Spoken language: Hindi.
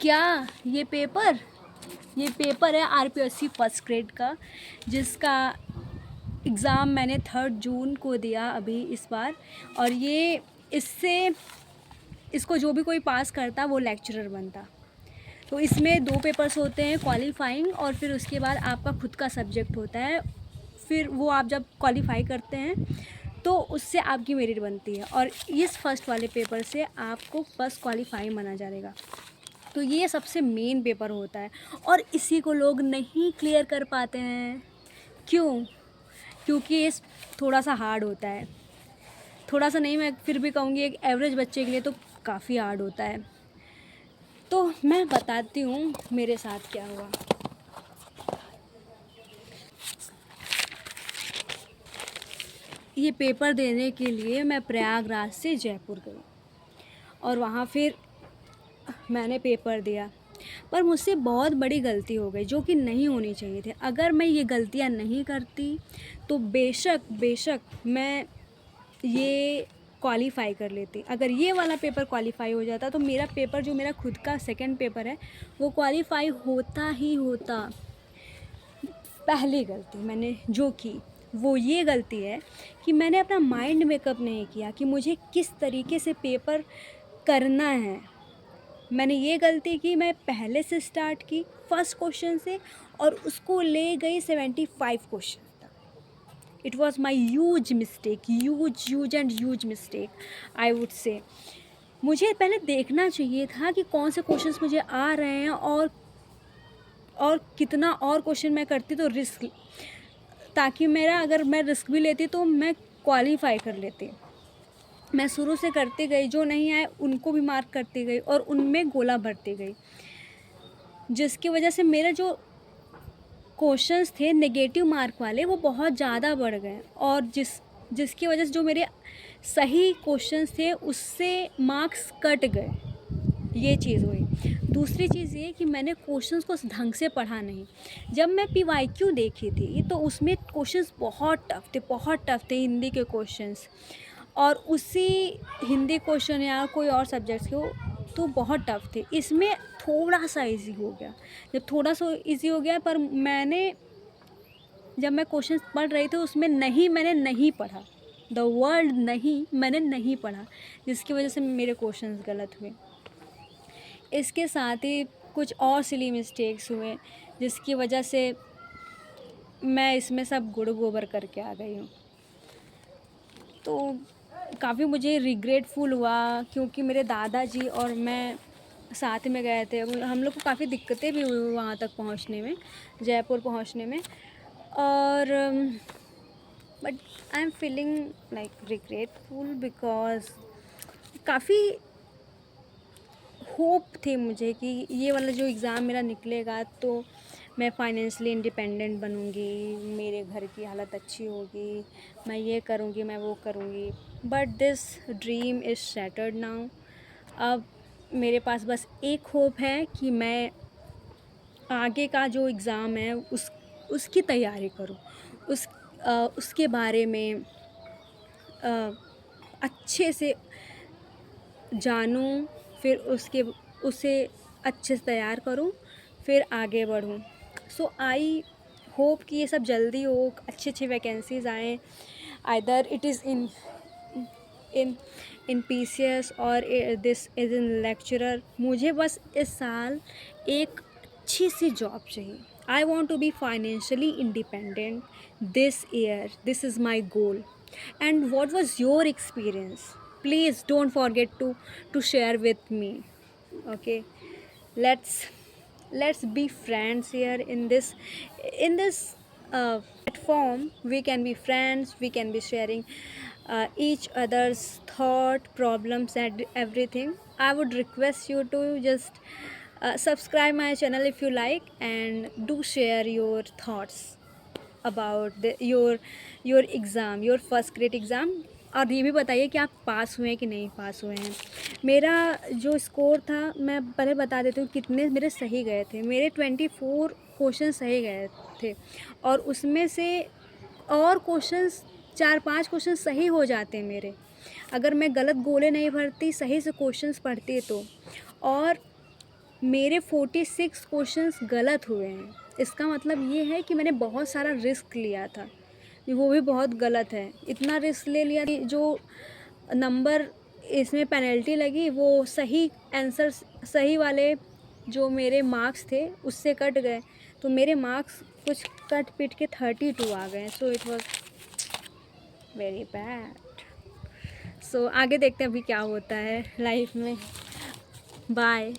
क्या ये पेपर है आरपीएससी फर्स्ट ग्रेड का, जिसका एग्ज़ाम मैंने 3 जून को दिया अभी इस बार। और ये इसको जो भी कोई पास करता वो लेक्चरर बनता। तो इसमें 2 पेपर्स होते हैं, क्वालिफाइंग और फिर उसके बाद आपका खुद का सब्जेक्ट होता है। फिर वो आप जब क्वालिफाई करते हैं तो उससे आपकी मेरिट बनती है, और इस फर्स्ट वाले पेपर से आपको फर्स्ट क्वालिफाई माना जाएगा। तो ये सबसे मेन पेपर होता है और इसी को लोग नहीं क्लियर कर पाते हैं। क्यों? क्योंकि ये थोड़ा सा हार्ड होता है। थोड़ा सा नहीं, मैं फिर भी कहूँगी एक एवरेज बच्चे के लिए तो काफ़ी हार्ड होता है। तो मैं बताती हूँ मेरे साथ क्या हुआ। ये पेपर देने के लिए मैं प्रयागराज से जयपुर गई और वहाँ फिर मैंने पेपर दिया, पर मुझसे बहुत बड़ी गलती हो गई जो कि नहीं होनी चाहिए थी। अगर मैं ये गलतियाँ नहीं करती तो बेशक मैं ये क्वालिफ़ाई कर लेती। अगर ये वाला पेपर क्वालिफ़ाई हो जाता तो मेरा पेपर, जो मेरा खुद का सेकंड पेपर है, वो क्वालिफ़ाई होता ही होता। पहली गलती मैंने जो की वो ये गलती है कि मैंने अपना माइंड मेकअप नहीं किया कि मुझे किस तरीके से पेपर करना है। मैंने ये गलती की, मैं पहले से स्टार्ट की फर्स्ट क्वेश्चन से और उसको ले गई 75 क्वेश्चन तक। It was my huge mistake, huge mistake I would say. मुझे पहले देखना चाहिए था कि कौन से क्वेश्चंस मुझे आ रहे हैं और कितना और क्वेश्चन मैं करती तो रिस्क, ताकि मेरा, अगर मैं रिस्क भी लेती तो मैं क्वालिफाई कर लेती। मैं शुरू से करती गई, जो नहीं आए उनको भी मार्क करती गई और उनमें गोला भरती गई, जिसकी वजह से मेरा जो क्वेश्चंस थे नेगेटिव मार्क वाले वो बहुत ज़्यादा बढ़ गए, और जिसकी वजह से जो मेरे सही क्वेश्चंस थे उससे मार्क्स कट गए। ये चीज़ हुई। दूसरी चीज़ ये कि मैंने क्वेश्चंस को ढंग से पढ़ा नहीं। जब मैं पीवाईक्यू देखी थी तो उसमें क्वेश्चंस बहुत टफ थे हिंदी के क्वेश्चंस, और उसी हिंदी क्वेश्चन या कोई और सब्जेक्ट्स के हो तो बहुत टफ थे। इसमें थोड़ा सा इजी हो गया। जब थोड़ा सा इजी हो गया, पर जब मैं क्वेश्चन पढ़ रही थी उसमें मैंने नहीं पढ़ा, द वर्ड नहीं मैंने नहीं पढ़ा, जिसकी वजह से मेरे क्वेश्चंस गलत हुए। इसके साथ ही कुछ और सिली मिस्टेक्स हुए, जिसकी वजह से मैं इसमें सब गुड़ गोबर करके आ गई हूँ। तो काफ़ी मुझे रिग्रेटफुल हुआ, क्योंकि मेरे दादाजी और मैं साथ में गए थे। हम लोग को काफ़ी दिक्कतें भी हुई वहाँ तक पहुँचने में, जयपुर पहुँचने में। और but I am feeling like regretful because काफ़ी होप थे मुझे कि ये वाला जो एग्ज़ाम मेरा निकलेगा तो मैं फाइनेंशियली इंडिपेंडेंट बनूँगी, मेरे घर की हालत अच्छी होगी, मैं ये करूँगी, मैं वो करूँगी। But this dream is shattered now. अब मेरे पास बस एक होप है कि मैं आगे का जो एग्ज़ाम है उसकी तैयारी करूँ, उसके बारे में अच्छे से जानूँ, फिर उसे अच्छे से तैयार करूँ, फिर आगे बढ़ूँ। सो आई होप कि ये सब जल्दी हो, अच्छी वैकेंसीज़ आएँ, either it is in PCS और दिस इज़ इन लेक्चरर। मुझे बस इस साल एक अच्छी सी जॉब चाहिए। I want to be financially independent this year, this is my goal. And what was your experience? Please don't forget to share with me. Okay, let's be friends here in this platform. We can be friends, we can be sharing each other's thought, problems and everything. I would request you to just subscribe my channel if you like, and do share your thoughts about your exam, your first grade exam. और ये भी बताइए कि आप पास हुए हैं कि नहीं पास हुए हैं। मेरा जो स्कोर था, मैं पहले बता देती हूँ कितने मेरे सही गए थे। मेरे 24 क्वेश्चन सही गए थे, और उसमें से और क्वेश्चंस 4-5 क्वेश्चन सही हो जाते मेरे, अगर मैं गलत गोले नहीं भरती, सही से क्वेश्चंस पढ़ती तो। और मेरे 46 क्वेश्चंस गलत हुए हैं। इसका मतलब ये है कि मैंने बहुत सारा रिस्क लिया था, वो भी बहुत गलत है। इतना रिस्क ले लिया कि जो नंबर इसमें पेनल्टी लगी वो सही आंसर, सही वाले जो मेरे मार्क्स थे उससे कट गए, तो मेरे मार्क्स कुछ कट पिट के 32 आ गए। So it was very bad. So आगे देखते हैं अभी क्या होता है लाइफ में। बाय।